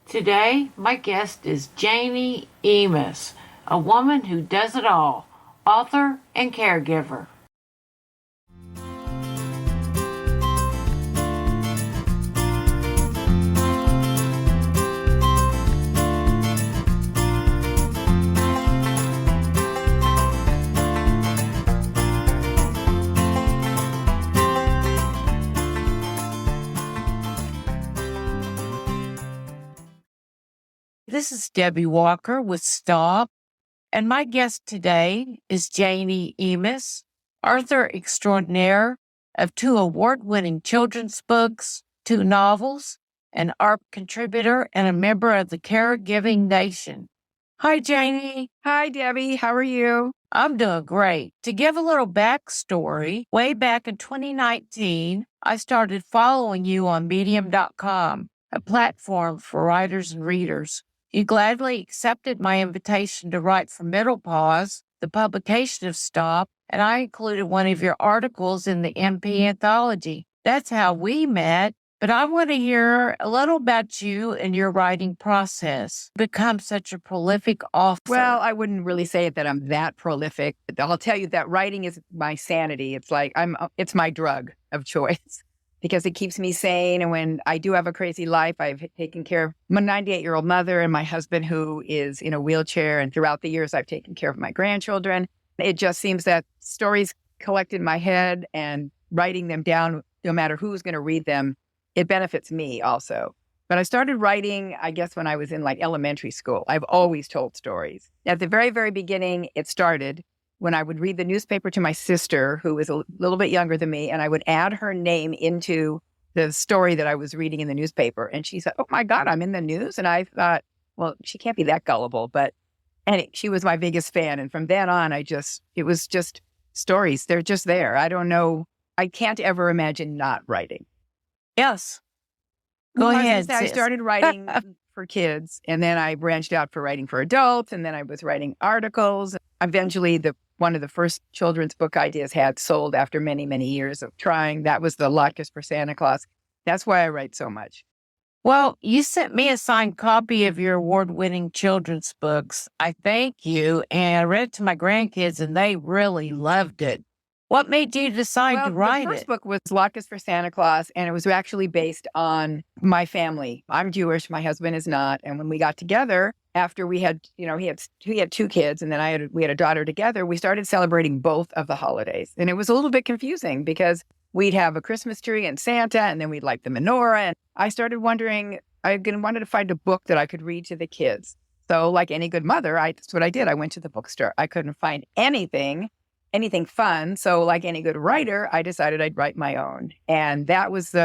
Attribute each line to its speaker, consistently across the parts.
Speaker 1: Today, my guest is Janie Emaus, a woman who does it all, author and caregiver. This is Debbie Walker with Stop, and my guest today is Janie Emaus, author extraordinaire of 2 award-winning children's books, 2 novels, an ARP contributor, and a member of the Caregiving Nation. Hi, Janie.
Speaker 2: Hi, Debbie. How are you?
Speaker 1: I'm doing great. To give a little backstory, way back in 2019, I started following you on Medium.com, a platform for writers and readers. You gladly accepted my invitation to write for Middle Pause, the publication of Stop, and I included one of your articles in the MP anthology. That's how we met, but I want to hear a little about you and your writing process. Become such a prolific author.
Speaker 2: Well, I wouldn't really say that I'm that prolific. I'll tell you that writing is my sanity. It's like it's my drug of choice because it keeps me sane. And when I do have a crazy life, I've taken care of my 98-year-old mother and my husband who is in a wheelchair. And throughout the years, I've taken care of my grandchildren. It just seems that stories collect in my head and writing them down, no matter who's going to read them, it benefits me also. But I started writing, I guess, when I was in like elementary school. I've always told stories. At the very, very beginning, it started when I would read the newspaper to my sister, who was a little bit younger than me, and I would add her name into the story that I was reading in the newspaper. And she said, "Oh my God, I'm in the news." And I thought, well, she can't be that gullible. But she was my biggest fan. And from then on, it was just stories. They're just there. I don't know. I can't ever imagine not writing.
Speaker 1: Yes. Go ahead.
Speaker 2: I started writing for kids, and then I branched out for writing for adults, and then I was writing articles. Eventually, one of the first children's book ideas had sold after many, many years of trying. That was the Latkes for Santa Claus. That's why I write so much.
Speaker 1: Well, you sent me a signed copy of your award-winning children's books. I thank you, and I read it to my grandkids, and they really loved it. What made you decide to write it?
Speaker 2: The first book was Latkes for Santa Claus, and it was actually based on my family. I'm Jewish, my husband is not. And when we got together, after we had, he had 2 kids, and then we had a daughter together, we started celebrating both of the holidays. And it was a little bit confusing because we'd have a Christmas tree and Santa, and then we'd light the menorah. And I started wondering, I wanted to find a book that I could read to the kids. So like any good mother, that's what I did. I went to the bookstore. I couldn't find anything fun. So like any good writer, I decided I'd write my own. And that was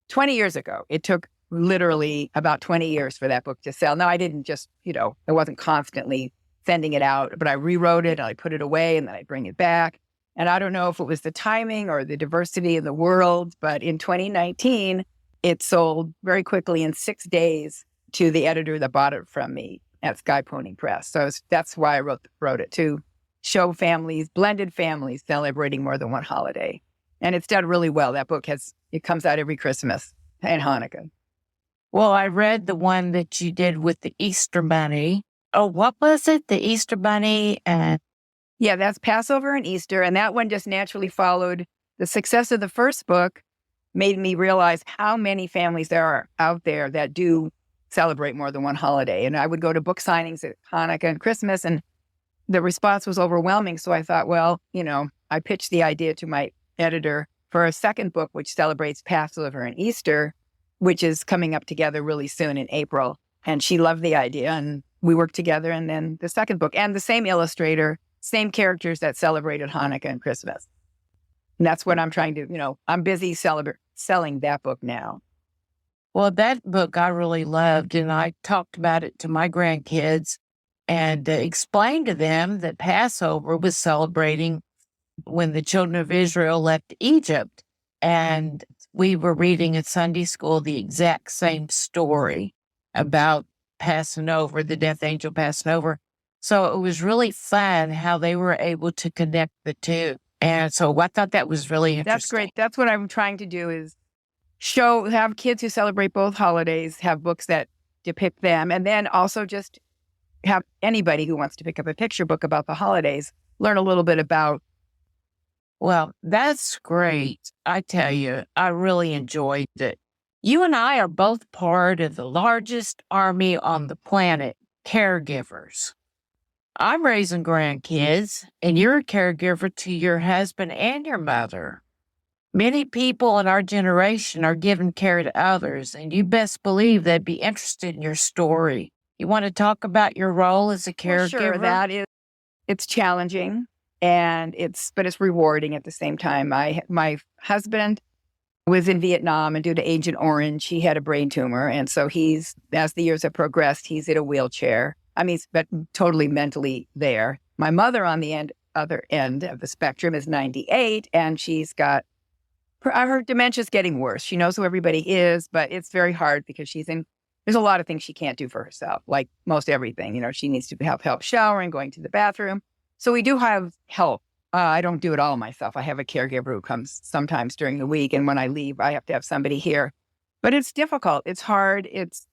Speaker 2: 20 years ago. It took literally about 20 years for that book to sell. Now, I didn't just, I wasn't constantly sending it out, but I rewrote it and I put it away and then I bring it back. And I don't know if it was the timing or the diversity in the world, but in 2019, it sold very quickly in 6 days to the editor that bought it from me at Sky Pony Press. So that's why I wrote it too. Show families, blended families celebrating more than one holiday. And it's done really well. That book it comes out every Christmas and Hanukkah.
Speaker 1: Well, I read the one that you did with the Easter Bunny. Oh, what was it? The Easter Bunny and...
Speaker 2: Yeah, that's Passover and Easter. And that one just naturally followed. The success of the first book made me realize how many families there are out there that do celebrate more than one holiday. And I would go to book signings at Hanukkah and Christmas, and the response was overwhelming. So I thought, well, I pitched the idea to my editor for a second book, which celebrates Passover and Easter, which is coming up together really soon in April. And she loved the idea and we worked together. And then the second book and the same illustrator, same characters that celebrated Hanukkah and Christmas. And that's what I'm trying to, I'm busy selling that book now.
Speaker 1: Well, that book I really loved, and I talked about it to my grandkids and explained to them that Passover was celebrating when the children of Israel left Egypt. And we were reading at Sunday school the exact same story about passing over, the death angel passing over. So it was really fun how they were able to connect the two. And so I thought that was really interesting.
Speaker 2: That's great. That's what I'm trying to do is have kids who celebrate both holidays, have books that depict them. And then also just have anybody who wants to pick up a picture book about the holidays, learn a little bit about.
Speaker 1: Well, that's great. I tell you, I really enjoyed it. You and I are both part of the largest army on the planet, caregivers. I'm raising grandkids, and you're a caregiver to your husband and your mother. Many people in our generation are giving care to others, and you best believe they'd be interested in your story. You want to talk about your role as a
Speaker 2: Well, sure,
Speaker 1: caregiver?
Speaker 2: it's challenging and but it's rewarding at the same time. My husband was in Vietnam, and due to Agent Orange, he had a brain tumor. And so as the years have progressed, he's in a wheelchair. I mean, but totally mentally there. My mother on the other end of the spectrum is 98, and her dementia's getting worse. She knows who everybody is, but it's very hard because there's a lot of things she can't do for herself, like most everything. She needs to have help showering, going to the bathroom. So we do have help. I don't do it all myself. I have a caregiver who comes sometimes during the week. And when I leave, I have to have somebody here. But it's difficult. It's hard.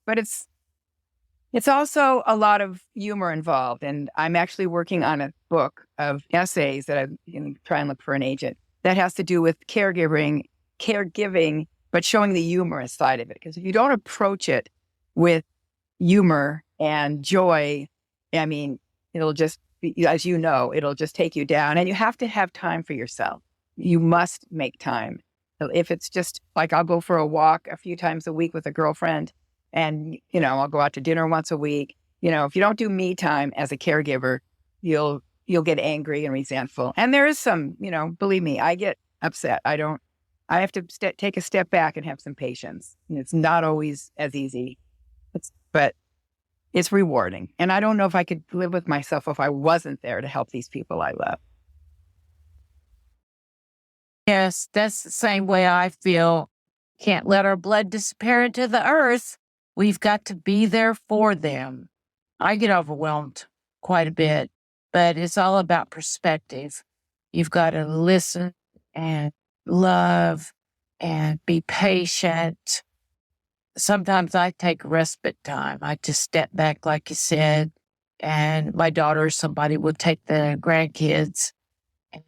Speaker 2: But it's also a lot of humor involved. And I'm actually working on a book of essays that I'm going to try and look for an agent that has to do with caregiving, but showing the humorous side of it. Because if you don't approach it with humor and joy, I mean, it'll just, as you know, it'll just take you down. And you have to have time for yourself. You must make time. If it's just like I'll go for a walk a few times a week with a girlfriend, and, I'll go out to dinner once a week. If you don't do me time as a caregiver, you'll get angry and resentful. And there is some, believe me, I get upset. I have to take a step back and have some patience. And it's not always as easy, but it's rewarding. And I don't know if I could live with myself if I wasn't there to help these people I love.
Speaker 1: Yes, that's the same way I feel. Can't let our blood disappear into the earth. We've got to be there for them. I get overwhelmed quite a bit, but it's all about perspective. You've got to listen and love and be patient. Sometimes I take respite time. I just step back, like you said, and my daughter or somebody will take the grandkids,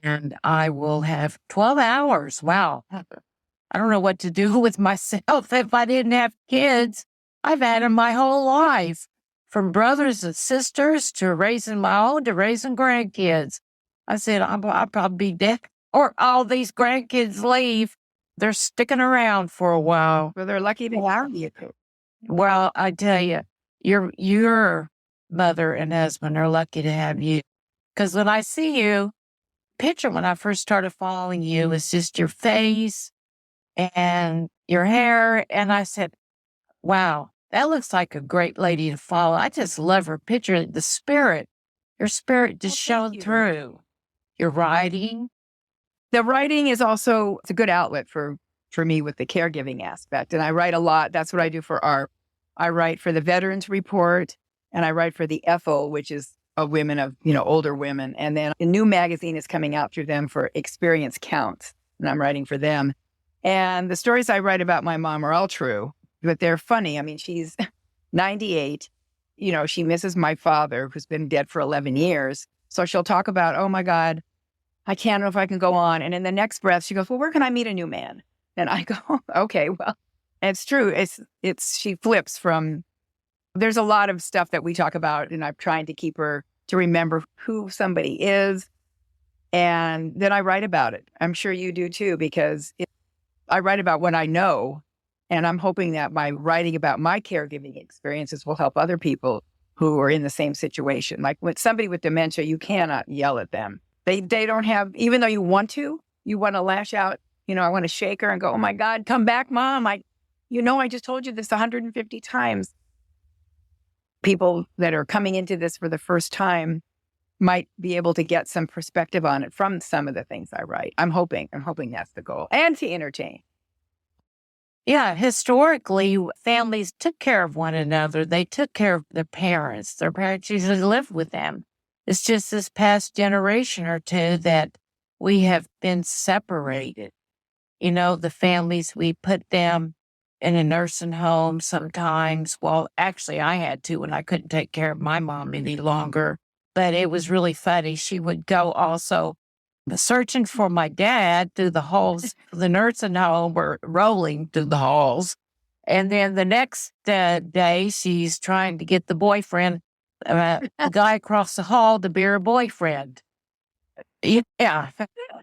Speaker 1: and I will have 12 hours. Wow. I don't know what to do with myself if I didn't have kids. I've had them my whole life, from brothers and sisters to raising my own to raising grandkids. I said, I'll probably be dead, or all these grandkids leave. They're sticking around for a while.
Speaker 2: Well, they're lucky to have you.
Speaker 1: Well, I tell you, your mother and husband are lucky to have you. Because when I see you, picture when I first started following you is just your face and your hair. And I said, wow, that looks like a great lady to follow. I just love her picture. Your spirit just shone through. Your writing.
Speaker 2: The writing is also, it's a good outlet for me with the caregiving aspect. And I write a lot. That's what I do for art. I write for the Veterans Report, and I write for the Ethel, which is of women of, older women. And then a new magazine is coming out through them for Experience Counts. And I'm writing for them. And the stories I write about my mom are all true, but they're funny. I mean, she's 98. She misses my father, who's been dead for 11 years. So she'll talk about, oh my God, I can't know if I can go on. And in the next breath, she goes, well, where can I meet a new man? And I go, okay, well, it's true. She flips from, there's a lot of stuff that we talk about, and I'm trying to keep her to remember who somebody is. And then I write about it. I'm sure you do too, because I write about what I know. And I'm hoping that by writing about my caregiving experiences will help other people who are in the same situation. Like with somebody with dementia, you cannot yell at them. They don't have, even though you want to lash out, I want to shake her and go, oh my God, come back, Mom. I just told you this 150 times. People that are coming into this for the first time might be able to get some perspective on it from some of the things I write. I'm hoping that's the goal, and to entertain.
Speaker 1: Yeah, historically, families took care of one another. They took care of their parents. Their parents usually lived with them. It's just this past generation or two that we have been separated. The families, we put them in a nursing home sometimes. Well, actually, I had to when I couldn't take care of my mom any longer. But it was really funny. She would go also searching for my dad through the halls of the nursing home or rolling through the halls. And then the next day, she's trying to get the boyfriend, the guy across the hall, to be her boyfriend. Yeah,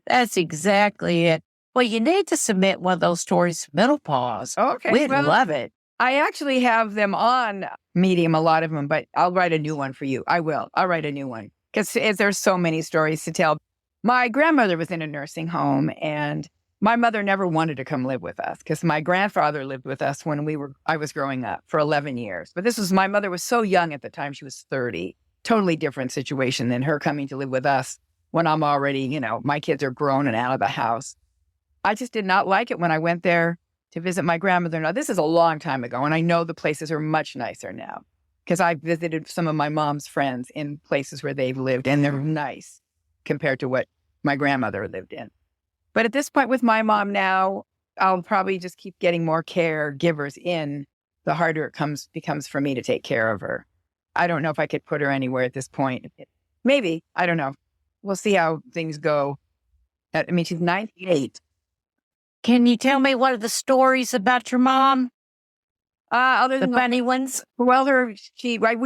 Speaker 1: that's exactly it. Well, you need to submit one of those stories to Menopause.
Speaker 2: Okay.
Speaker 1: We'd
Speaker 2: Well,
Speaker 1: love it.
Speaker 2: I actually have them on Medium, a lot of them, but I'll write a new one for you. I will. I'll write a new one because there's so many stories to tell. My grandmother was in a nursing home, and my mother never wanted to come live with us because my grandfather lived with us when I was growing up for 11 years. But my mother was so young at the time. She was 30. Totally different situation than her coming to live with us when I'm already, my kids are grown and out of the house. I just did not like it when I went there to visit my grandmother. Now, this is a long time ago, and I know the places are much nicer now because I visited some of my mom's friends in places where they've lived, and they're nice compared to what my grandmother lived in. But at this point with my mom now, I'll probably just keep getting more caregivers in, the harder it becomes for me to take care of her. I don't know if I could put her anywhere at this point. Maybe. I don't know. We'll see how things go. She's 98.
Speaker 1: Can you tell me one of the stories about your mom?
Speaker 2: Other
Speaker 1: The
Speaker 2: than
Speaker 1: funny ones?
Speaker 2: Well, we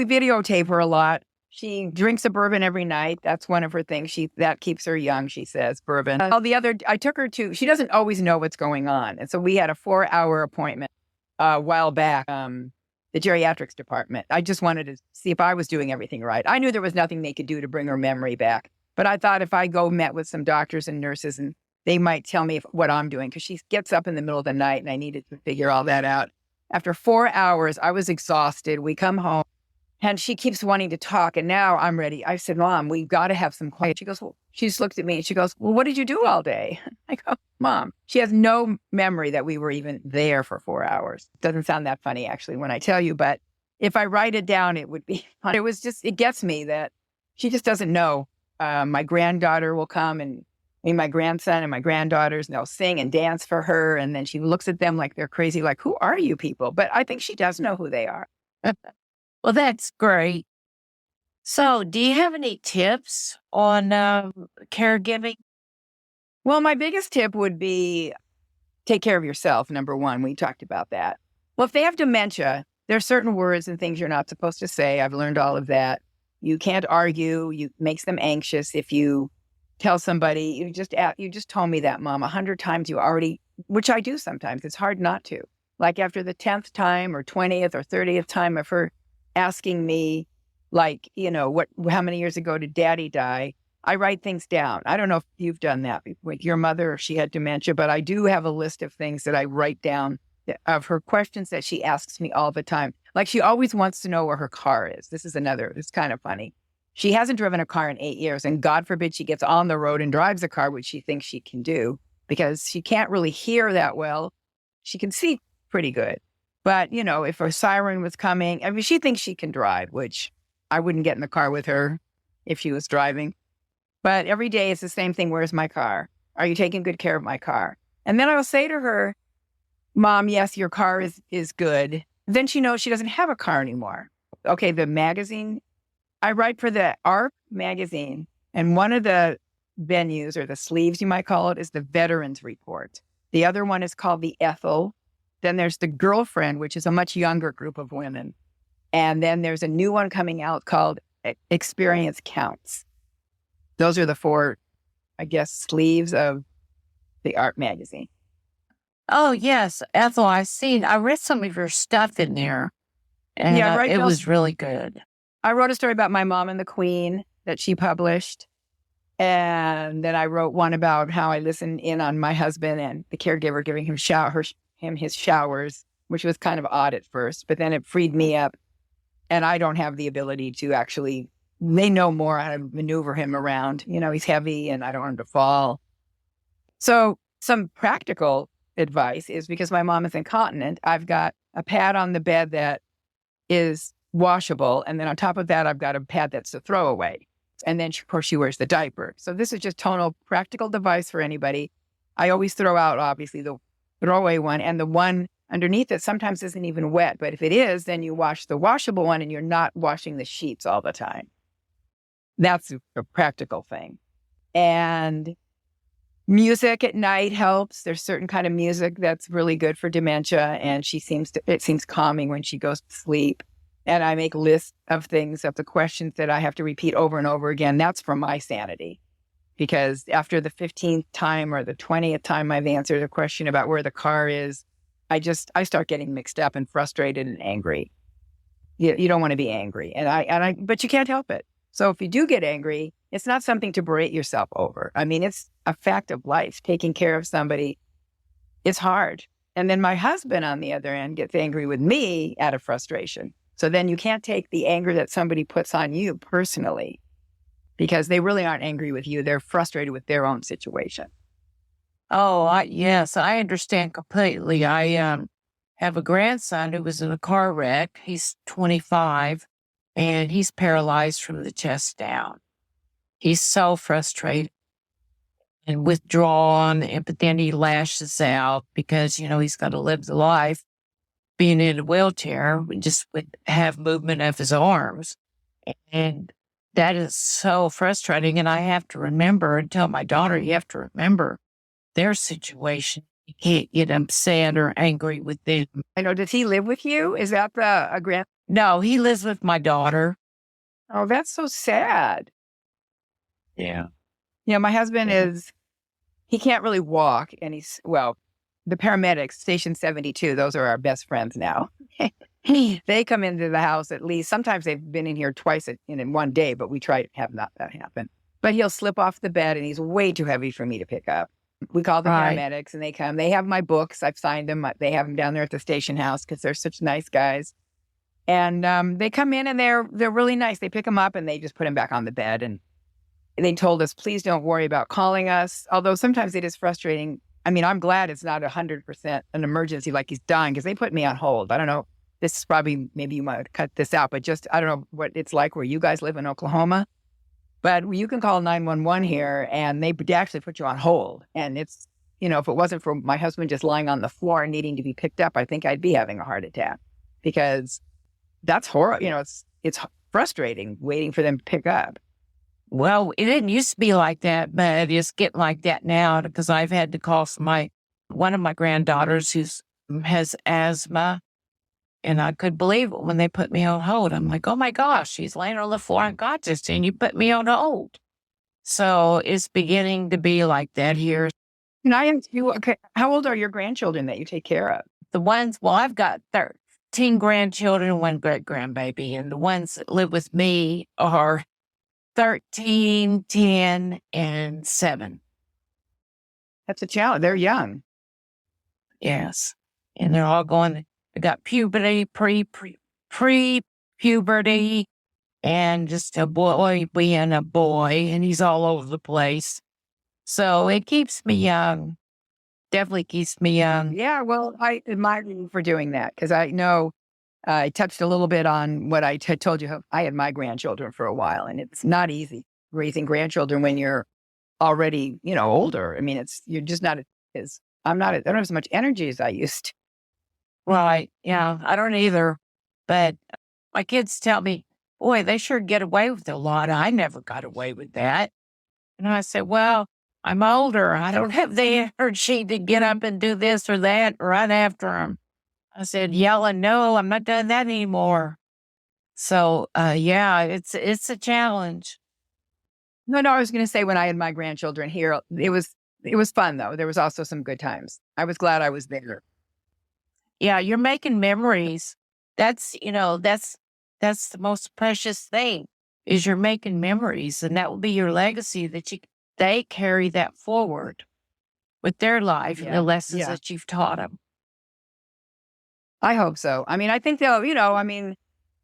Speaker 2: videotape her a lot. She drinks a bourbon every night. That's one of her things. That keeps her young, she says, bourbon. I took her she doesn't always know what's going on. And so we had a 4-hour appointment a while back, the geriatrics department. I just wanted to see if I was doing everything right. I knew there was nothing they could do to bring her memory back. But I thought if I met with some doctors and nurses, and they might tell me what I'm doing, because she gets up in the middle of the night and I needed to figure all that out. After 4 hours, I was exhausted. We come home and she keeps wanting to talk. And now I'm ready. I said, Mom, we've got to have some quiet. She goes, well, she just looked at me and she goes, well, what did you do all day? I go, Mom, she has no memory that we were even there for 4 hours. Doesn't sound that funny, actually, when I tell you, but if I write it down, it would be fun. It gets me that she just doesn't know. My granddaughter will come and my grandson and my granddaughters, and they'll sing and dance for her. And then she looks at them like they're crazy, like, who are you people? But I think she does know who they are.
Speaker 1: Well, that's great. So, do you have any tips on caregiving?
Speaker 2: Well, my biggest tip would be take care of yourself, number one. We talked about that. Well, if they have dementia, there are certain words and things you're not supposed to say. I've learned all of that. You can't argue. It makes them anxious if you tell somebody, you just told me that, Mom, 100 times which I do sometimes. It's hard not to. Like after the 10th time or 20th or 30th time of her asking me, like, how many years ago did Daddy die? I write things down. I don't know if you've done that with your mother, if she had dementia, but I do have a list of things that I write down of her questions that she asks me all the time. Like she always wants to know where her car is. It's kind of funny. She hasn't driven a car in 8 years, and God forbid she gets on the road and drives a car, which she thinks she can do because she can't really hear that well. She can see pretty good. But, if a siren was coming, she thinks she can drive, which I wouldn't get in the car with her if she was driving. But every day it's the same thing. Where's my car? Are you taking good care of my car? And then I will say to her, Mom, yes, your car is good. Then she knows she doesn't have a car anymore. Okay, the magazine, I write for the ARP magazine, and one of the venues or the sleeves, you might call it, is the Veterans Report. The other one is called the Ethel. Then there's the Girlfriend, which is a much younger group of women. And then there's a new one coming out called Experience Counts. Those are the 4, I guess, sleeves of the ARP magazine.
Speaker 1: Oh, yes, Ethel, I read some of your stuff in there. And it was really good.
Speaker 2: I wrote a story about my mom and the Queen that she published. And then I wrote one about how I listened in on my husband and the caregiver giving him his showers, which was kind of odd at first, but then it freed me up. And I don't have the ability to actually, they know more how to maneuver him around. He's heavy and I don't want him to fall. So some practical advice is, because my mom is incontinent, I've got a pad on the bed that is washable. And then on top of that, I've got a pad that's a throwaway. And then, of course, she wears the diaper. So this is just total practical device for anybody. I always throw out, obviously, the throwaway one. And the one underneath it sometimes isn't even wet. But if it is, then you wash the washable one and you're not washing the sheets all the time. That's a practical thing. And music at night helps. There's certain kind of music that's really good for dementia. And it seems calming when she goes to sleep. And I make lists of things, of the questions that I have to repeat over and over again. That's for my sanity. Because after the 15th time or the 20th time I've answered a question about where the car is, I start getting mixed up and frustrated and angry. You don't want to be angry. But you can't help it. So if you do get angry, it's not something to berate yourself over. I mean, it's a fact of life. Taking care of somebody is hard. And then my husband, on the other end, gets angry with me out of frustration. So then you can't take the anger that somebody puts on you personally, because they really aren't angry with you. They're frustrated with their own situation.
Speaker 1: Oh, yes, I understand completely. I have a grandson who was in a car wreck. He's 25 and he's paralyzed from the chest down. He's so frustrated and withdrawn, but then he lashes out because, he's got to live the life being in a wheelchair, just with have movement of his arms. And that is so frustrating. And I have to remember and tell my daughter, you have to remember their situation. You can't get upset or angry with them.
Speaker 2: I know. Does he live with you? Is that a grand?
Speaker 1: No, he lives with my daughter.
Speaker 2: Oh, that's so sad.
Speaker 1: Yeah.
Speaker 2: Yeah, my husband he can't really walk. And the paramedics, Station 72, those are our best friends now. They come into the house at least. Sometimes they've been in here twice in one day, but we try to have not that happen. But he'll slip off the bed and he's way too heavy for me to pick up. We call the paramedics and they come. They have my books. I've signed them. They have them down there at the station house because they're such nice guys. And they come in and they're really nice. They pick him up and they just put him back on the bed. And they told us, please don't worry about calling us. Although sometimes it is frustrating. I mean, I'm glad it's not 100% an emergency like he's dying, because they put me on hold. I don't know. This is probably, maybe you might cut this out, but I don't know what it's like where you guys live in Oklahoma. But you can call 911 here and they actually put you on hold. And it's, if it wasn't for my husband just lying on the floor and needing to be picked up, I think I'd be having a heart attack, because that's horrible. It's frustrating waiting for them to pick up.
Speaker 1: Well, it didn't used to be like that, but it's getting like that now, because I've had to call one of my granddaughters who has asthma. And I could believe it when they put me on hold. I'm like, oh my gosh, she's laying on the floor unconscious and you put me on hold. So it's beginning to be like that here.
Speaker 2: And I asked you, okay, how old are your grandchildren that you take care of?
Speaker 1: I've got 13 grandchildren and one great grandbaby. And the ones that live with me are 13, 10, and 7.
Speaker 2: That's a challenge. They're young.
Speaker 1: Yes. And they're all going, I got puberty, pre-puberty, and just a boy being a boy, and he's all over the place. So it keeps me young. Definitely keeps me young.
Speaker 2: Yeah, well, I admire you for doing that, because I know I touched a little bit on what I told you. I had my grandchildren for a while, and it's not easy raising grandchildren when you're already, older. I mean, you're just not I don't have as much energy as I used to.
Speaker 1: Right. Yeah, I don't either. But my kids tell me, boy, they sure get away with a lot. I never got away with that. And I said, well, I'm older. I don't have the energy to get up and do this or that right after them. I said, yelling, no, I'm not doing that anymore. So, yeah, it's a challenge.
Speaker 2: No, I was going to say, when I had my grandchildren here, it was fun, though. There was also some good times. I was glad I was there.
Speaker 1: Yeah, you're making memories. That's the most precious thing, is you're making memories, and that will be your legacy, that they carry that forward with their life and the lessons that you've taught them.
Speaker 2: I hope so. I mean, I think they'll,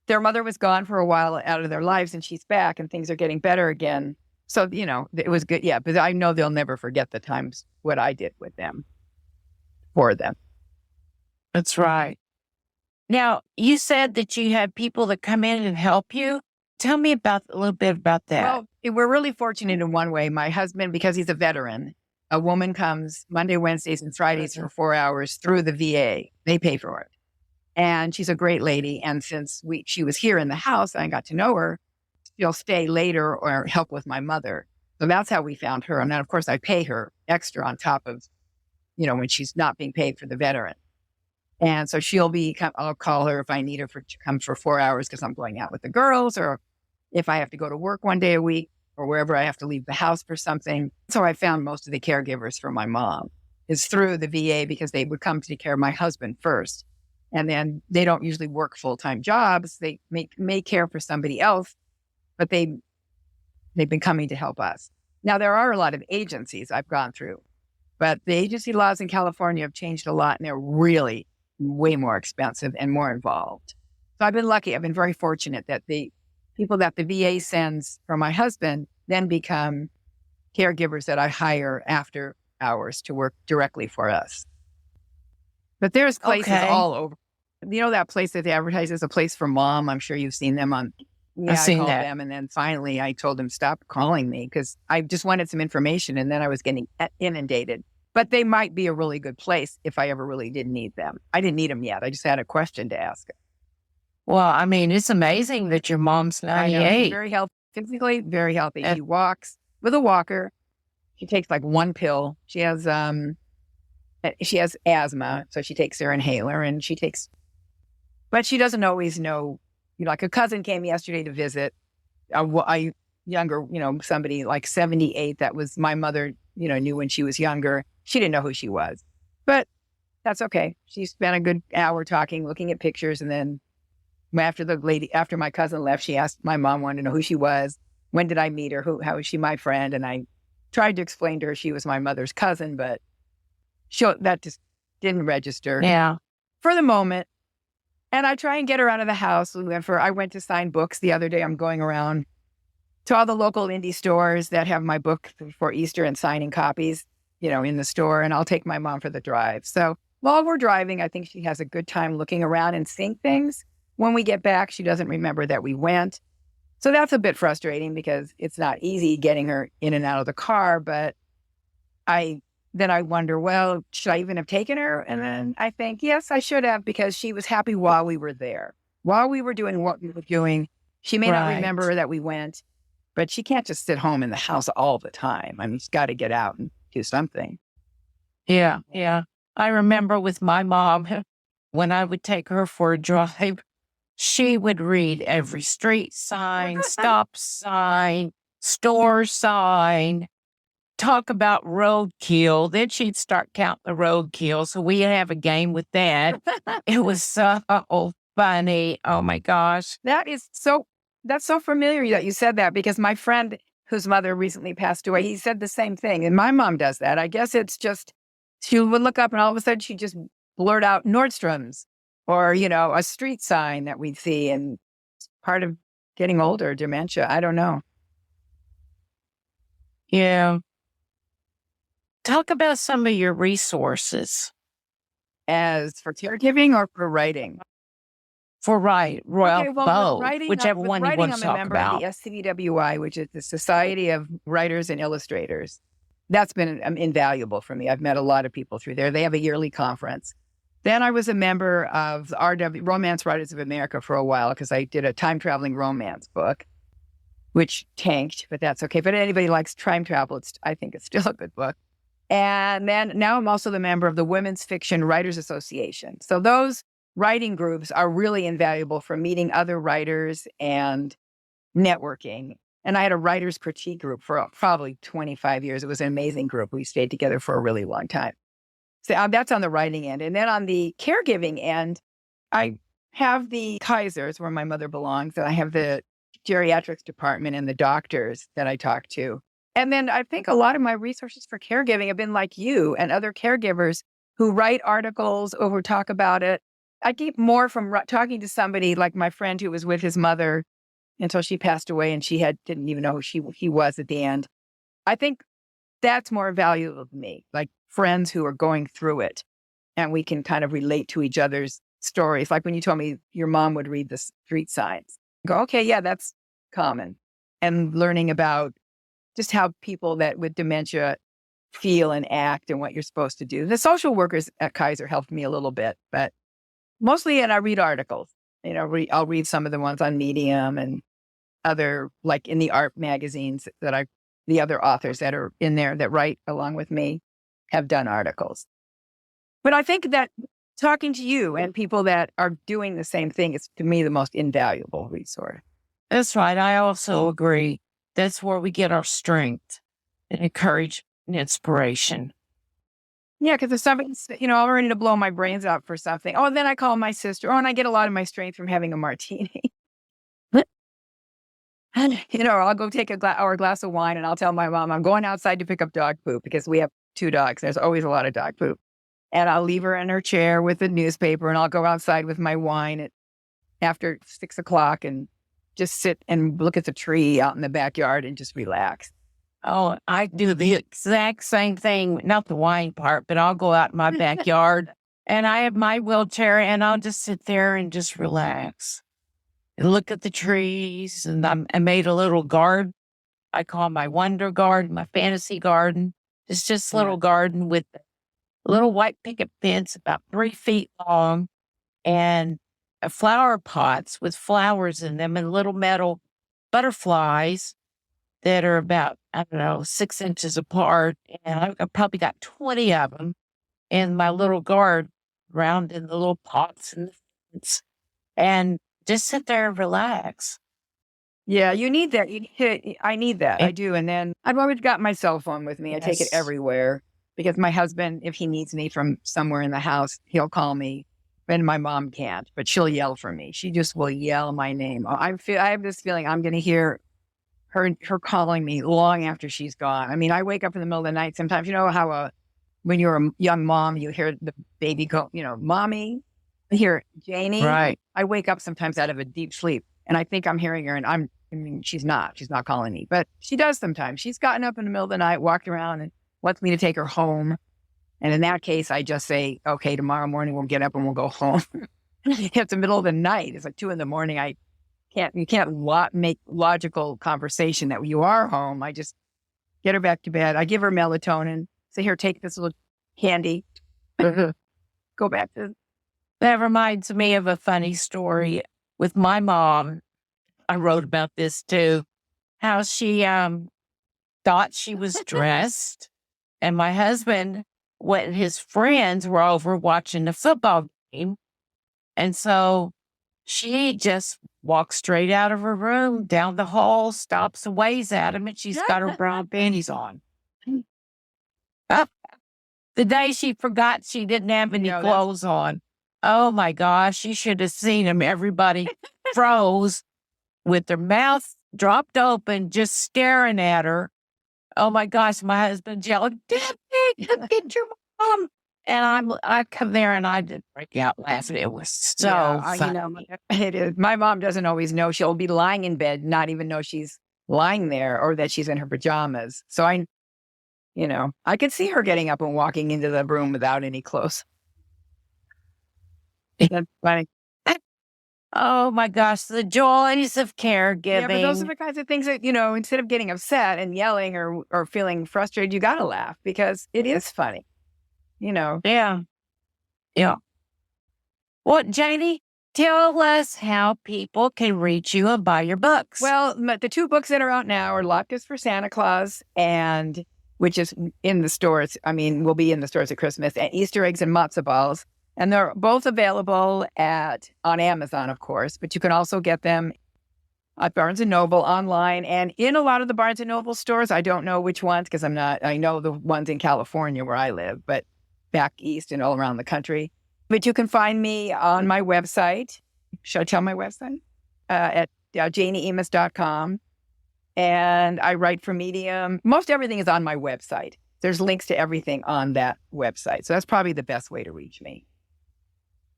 Speaker 2: their mother was gone for a while out of their lives and she's back and things are getting better again. So, it was good. Yeah. But I know they'll never forget the times what I did with them, for them.
Speaker 1: That's right. Now, you said that you had people that come in and help you. Tell me a little bit about that.
Speaker 2: Well, we're really fortunate in one way. My husband, because he's a veteran, A woman comes Monday, Wednesdays, and Fridays for 4 hours through the VA. They pay for it. And she's a great lady. And since she was here in the house and I got to know her, she'll stay later or help with my mother. So that's how we found her. And then, of course, I pay her extra on top of, when she's not being paid for the veteran. And so I'll call her if I need her to come for 4 hours because I'm going out with the girls, or if I have to go to work one day a week or wherever I have to leave the house for something. So I found most of the caregivers for my mom is through the VA because they would come to take care of my husband first. And then they don't usually work full-time jobs. They may care for somebody else, but they've been coming to help us. Now, there are a lot of agencies I've gone through, but the agency laws in California have changed a lot, and they're really way more expensive and more involved. So I've been lucky. I've been very fortunate that the people that the VA sends for my husband then become caregivers that I hire after hours to work directly for us. But there's places all over. That place that they advertise as a place for mom? I'm sure you've seen them on. Yeah,
Speaker 1: I've seen
Speaker 2: I called
Speaker 1: that.
Speaker 2: them, and then finally I told them stop calling me because I just wanted some information, and then I was getting inundated. But they might be a really good place if I ever really did need them. I didn't need them yet. I just had a question to ask.
Speaker 1: Well, I mean, it's amazing that your mom's
Speaker 2: I know,
Speaker 1: 98.
Speaker 2: she's very healthy, physically very healthy. She walks with a walker. She takes like one pill. She has asthma, so she takes her inhaler, and but she doesn't always know. Like a cousin came yesterday to visit, a younger, somebody like 78 that was my mother, knew when she was younger. She didn't know who she was, but that's okay. She spent a good hour talking, looking at pictures, and then after my cousin left, she asked my mom, wanted to know who she was. When did I meet her? How is she my friend? And I tried to explain to her she was my mother's cousin, but that just didn't register.
Speaker 1: Yeah.
Speaker 2: For the moment. And I try and get her out of the house. I went to sign books the other day. I'm going around to all the local indie stores that have my book for Easter and signing copies, in the store. And I'll take my mom for the drive. So while we're driving, I think she has a good time looking around and seeing things. When we get back, she doesn't remember that we went. So that's a bit frustrating because it's not easy getting her in and out of the car. But then I wonder, well, should I even have taken her? And then I think, yes, I should have, because she was happy while we were there. While we were doing what we were doing, she may not remember that we went, but she can't just sit home in the house all the time. I mean, she's got to get out and do something.
Speaker 1: Yeah, yeah. I remember with my mom, when I would take her for a drive, she would read every street sign, stop sign, store sign, talk about roadkill. Then she'd start counting the roadkill. So we'd have a game with that. It was so funny. Oh my gosh.
Speaker 2: That's so familiar that you said that, because my friend whose mother recently passed away, he said the same thing. And my mom does that. I guess it's just, she would look up and all of a sudden she'd just blurt out Nordstrom's or, a street sign that we'd see. And it's part of getting older, dementia. I don't know.
Speaker 1: Yeah. Talk about some of your resources.
Speaker 2: As for caregiving or for writing?
Speaker 1: For both,
Speaker 2: writing,
Speaker 1: whichever one you want to talk about.
Speaker 2: I'm a member of the SCBWI, which is the Society of Writers and Illustrators. That's been invaluable for me. I've met a lot of people through there. They have a yearly conference. Then I was a member of the Romance Writers of America for a while, because I did a time-traveling romance book, which tanked, but that's okay. But anybody likes time travel, I think it's still a good book. And then now I'm also the member of the Women's Fiction Writers Association. So those writing groups are really invaluable for meeting other writers and networking. And I had a writer's critique group for probably 25 years. It was an amazing group. We stayed together for a really long time. So that's on the writing end. And then on the caregiving end, I have the Kaisers, where my mother belongs, and I have the geriatrics department and the doctors that I talk to. And then I think a lot of my resources for caregiving have been like you and other caregivers who write articles or who talk about it. I get more from talking to somebody like my friend who was with his mother until she passed away, and she didn't even know who he was at the end. I think that's more valuable to me, like friends who are going through it, and we can kind of relate to each other's stories. Like when you told me your mom would read the street signs, go, okay, yeah, that's common. And learning about just how people that with dementia feel and act and what you're supposed to do. The social workers at Kaiser helped me a little bit, but mostly, and I read articles. I'll read some of the ones on Medium and other, like in the art magazines the other authors that are in there that write along with me have done articles. But I think that talking to you and people that are doing the same thing is, to me, the most invaluable resource.
Speaker 1: That's right. I also agree. That's where we get our strength and encourage and inspiration.
Speaker 2: Yeah, because if somebody's, I'm ready to blow my brains out for something. Oh, then I call my sister. Oh, and I get a lot of my strength from having a martini. I'll go take a glass of wine and I'll tell my mom I'm going outside to pick up dog poop because we have 2 dogs. There's always a lot of dog poop. And I'll leave her in her chair with the newspaper and I'll go outside with my wine after 6 o'clock and just sit and look at the tree out in the backyard and just relax.
Speaker 1: Oh, I do the exact same thing. Not the wine part, but I'll go out in my backyard and I have my wheelchair and I'll just sit there and just relax and look at the trees. And I made a little garden. I call my wonder garden, my fantasy garden. It's just a little garden with a little white picket fence about 3 feet long and flower pots with flowers in them and little metal butterflies that are about, 6 inches apart. And I probably got 20 of them in my little garden around in the little pots and the fence. And just sit there and relax.
Speaker 2: Yeah, you need that. I need that. I do. And then I've always got my cell phone with me. I take it everywhere because my husband, if he needs me from somewhere in the house, he'll call me. And my mom can't, but she'll yell for me. She just will yell my name. I have this feeling I'm going to hear her calling me long after she's gone. I mean, I wake up in the middle of the night. Sometimes, how when you're a young mom, you hear the baby go, mommy. I hear Janie.
Speaker 1: Right.
Speaker 2: I wake up sometimes out of a deep sleep and I think I'm hearing her and she's not calling me, but she does sometimes. She's gotten up in the middle of the night, walked around and wants me to take her home. And in that case, I just say, okay, tomorrow morning we'll get up and we'll go home. It's the middle of the night. It's like 2 a.m. You can't make logical conversation that you are home. I just get her back to bed. I give her melatonin. Say, here, take this little candy. Go back to.
Speaker 1: That reminds me of a funny story with my mom. I wrote about this too, how she thought she was dressed and my husband, when his friends were over watching the football game. And so she just walks straight out of her room, down the hall, stops and waves at him, and she's got her brown panties on. The day she forgot she didn't have any clothes on. Oh my gosh, you should have seen him. Everybody froze with their mouth dropped open, just staring at her. Oh my gosh, my husband yelled, "Debbie, get your mom." And I come there and I did break out laughing. It was so funny.
Speaker 2: It is. My mom doesn't always know. She'll be lying in bed, not even know she's lying there or that she's in her pajamas. So I could see her getting up and walking into the room without any clothes. That's funny.
Speaker 1: Oh my gosh, the joys of caregiving.
Speaker 2: Yeah, but those are the kinds of things that, instead of getting upset and yelling or feeling frustrated, you got to laugh because it is funny.
Speaker 1: Yeah. Yeah. Well, Janie, tell us how people can reach you and buy your books.
Speaker 2: Well, the 2 books that are out now are Locked is for Santa Claus, and which is in the stores. I mean, will be in the stores at Christmas, and Easter eggs and matzo balls. And they're both available on Amazon, of course, but you can also get them at Barnes & Noble online and in a lot of the Barnes & Noble stores. I don't know which ones because I know the ones in California where I live, but back east and all around the country. But you can find me on my website. Should I tell my website? At JanieEmaus.com. And I write for Medium. Most everything is on my website. There's links to everything on that website. So that's probably the best way to reach me.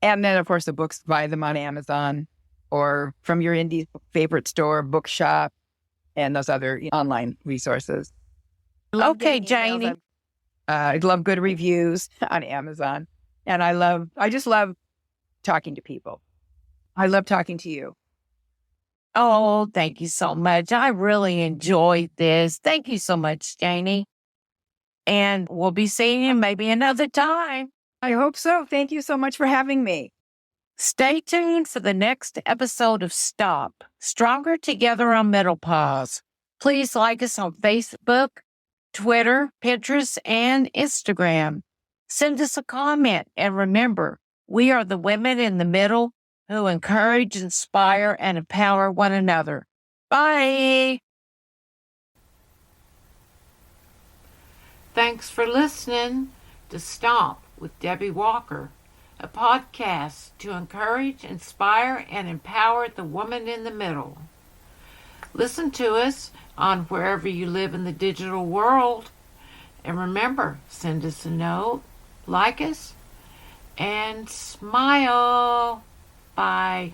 Speaker 2: And then, of course, the books, buy them on Amazon or from your indie favorite store, bookshop, and those other online resources.
Speaker 1: Okay, Janie.
Speaker 2: I love good reviews on Amazon. And I just love talking to people. I love talking to you.
Speaker 1: Oh, thank you so much. I really enjoyed this. Thank you so much, Janie. And we'll be seeing you maybe another time.
Speaker 2: I hope so. Thank you so much for having me.
Speaker 1: Stay tuned for the next episode of Stop, Stronger Together on Menopause. Please like us on Facebook, Twitter, Pinterest, and Instagram. Send us a comment, and remember, we are the women in the middle who encourage, inspire, and empower one another. Bye. Thanks for listening to Stop with Debbie Walker, a podcast to encourage, inspire, and empower the woman in the middle. Listen to us on wherever you live in the digital world. And remember, send us a note, like us, and smile. Bye.